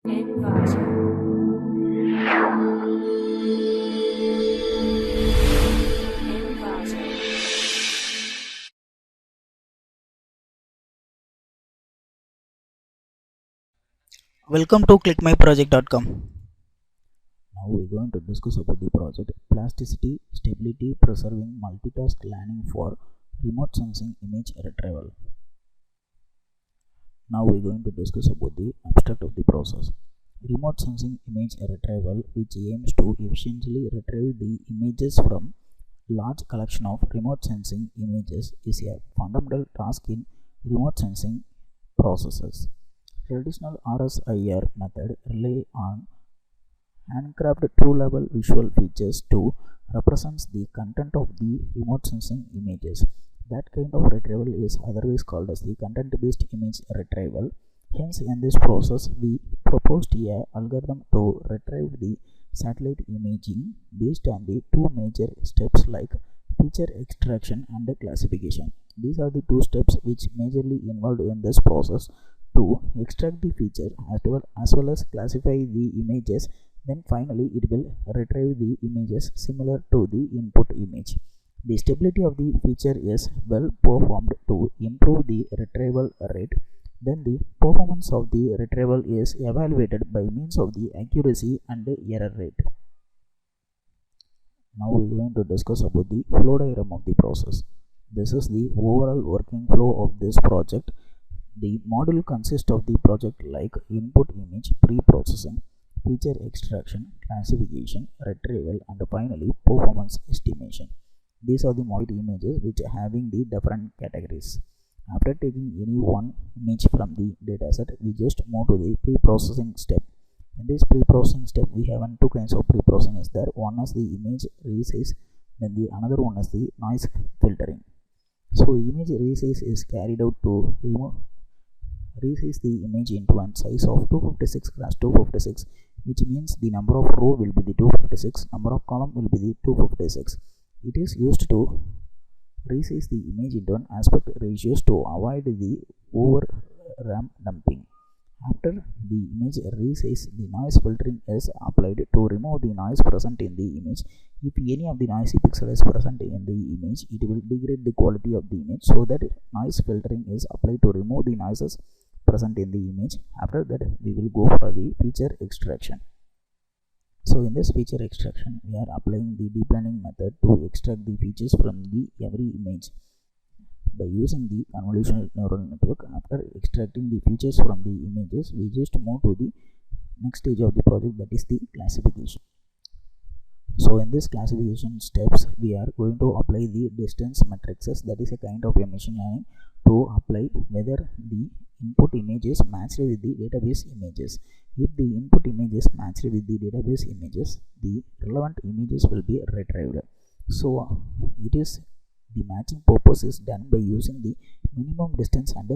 Inverter. Inverter. Welcome to ClickMyProject.com. Now we're going to discuss about the project Plasticity, Stability, Preserving Multitask Learning for Remote Sensing Image Retrieval. Now we're going to discuss about the abstract of the process. Remote Sensing Image Retrieval, which aims to efficiently retrieve the images from large collection of remote sensing images, is a fundamental task in remote sensing processes. Traditional RSIR method rely on handcrafted true-level visual features to represent the content of the remote sensing images. That kind of retrieval is otherwise called as the content-based image retrieval. Hence, in this process, we proposed a algorithm to retrieve the satellite imaging based on the two major steps like feature extraction and classification. These are the two steps which majorly involved in this process to extract the feature as well as classify the images. Then finally it will retrieve the images similar to the input image. The stability of the feature is well performed to improve the retrieval rate. Then the performance of the retrieval is evaluated by means of the accuracy and error rate. Now we are going to discuss about the flow diagram of the process. This is the overall working flow of this project. The module consists of the project like input image, pre-processing, feature extraction, classification, retrieval, and finally performance estimation. These are the model images which are having the different categories. After taking any one image from the dataset, we just move to the pre-processing step. In this pre-processing step, we have two kinds of pre-processing is there. One is the image resize, then the another one is the noise filtering. So image resize is carried out to resize the image into one size of 256 cross 256, which means the number of row will be the 256, number of column will be the 256. It is used to resize the image into an aspect ratios to avoid the over RAM dumping. After the image resize, the noise filtering is applied to remove the noise present in the image. If any of the noisy pixel is present in the image, it will degrade the quality of the image, so that noise filtering is applied to remove the noises present in the image. After that, we will go for the feature extraction. So in this feature extraction, we are applying the deep learning method to extract the features from the every image by using the convolutional neural network. After extracting the features from the images, we just move to the next stage of the project, that is the classification. So in this classification steps, we are going to apply the distance matrices, that is a kind of a machine learning to apply whether the input images matched with the database images. If the input images matched with the database images, the relevant images will be retrieved. So it is the matching purpose is done by using the minimum distance and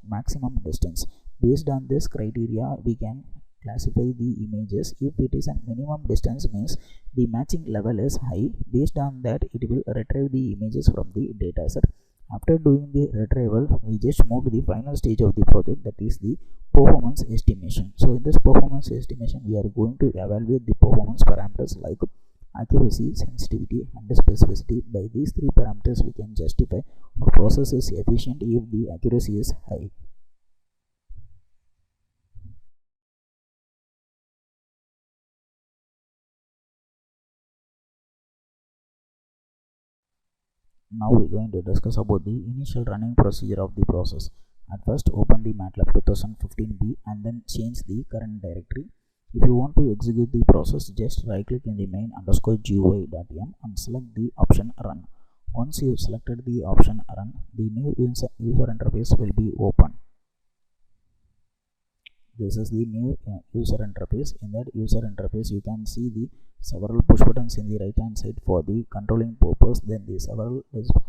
maximum distance. Based on this criteria, we can classify the images. If it is a minimum distance, means the matching level is high. Based on that, it will retrieve the images from the dataset. After doing the retrieval, we just move to the final stage of the project, that is the performance estimation. So in this performance estimation, we are going to evaluate the performance parameters like accuracy, sensitivity, and specificity. By these three parameters, we can justify our process is efficient if the accuracy is high. Now we are going to discuss about the initial running procedure of the process. At first, open the Matlab 2015b and then change the current directory. If you want to execute the process, just right click in the main_GUI.yum and select the option run. Once you selected the option run, the new user interface will be open. This is the new user interface. In that user interface, you can see the several push buttons in the right hand side for the controlling purpose, then the several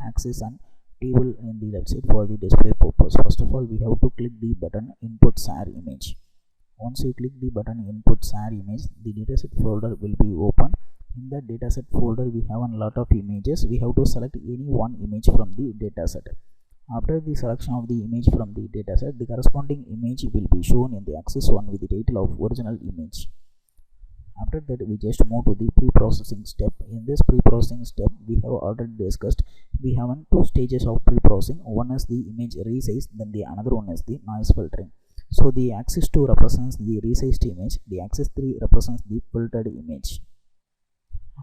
axis and table in the left side for the display purpose. First of all, we have to click the button input SAR image. Once you click the button input SAR image, the dataset folder will be open. In the dataset folder, we have a lot of images. We have to select any one image from the dataset. After the selection of the image from the dataset, the corresponding image will be shown in the axis 1 with the title of original image. After that, we just move to the pre-processing step. In this pre-processing step, we have already discussed, we have two stages of pre-processing. One is the image resize, then the another one is the noise filtering. So the axis 2 represents the resized image, the axis 3 represents the filtered image.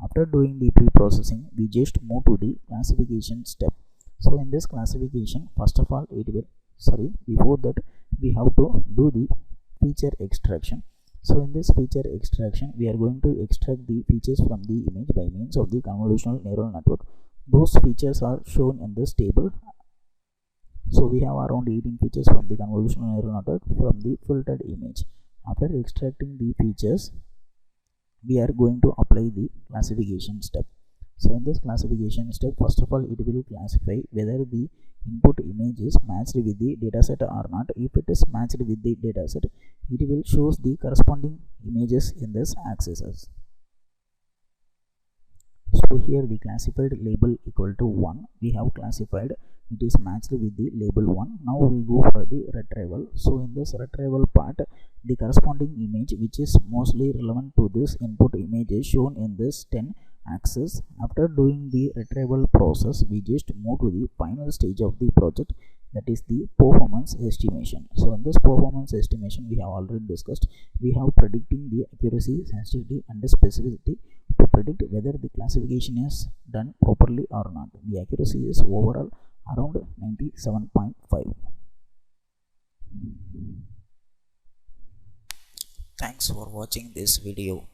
After doing the pre-processing, we just move to the classification step. So in this classification, first of all, before that, we have to do the feature extraction. So in this feature extraction, we are going to extract the features from the image by means of the convolutional neural network. Those features are shown in this table. So we have around 18 features from the convolutional neural network from the filtered image. After extracting the features, we are going to apply the classification step. So in this classification step, first of all, it will classify whether the input image is matched with the dataset or not. If it is matched with the dataset, it will show the corresponding images in this axis. So here the classified label equal to 1, we have classified it is matched with the label 1. Now we go for the retrieval. So in this retrieval part, the corresponding image which is mostly relevant to this input image is shown in this 10 axis. After doing the retrieval process, we just move to the final stage of the project, that is the performance estimation. So in this performance estimation, we have already discussed, we have predicting the accuracy, sensitivity and the specificity to predict whether the classification is done properly or not. The accuracy is overall around 97.5. Thanks for watching this video.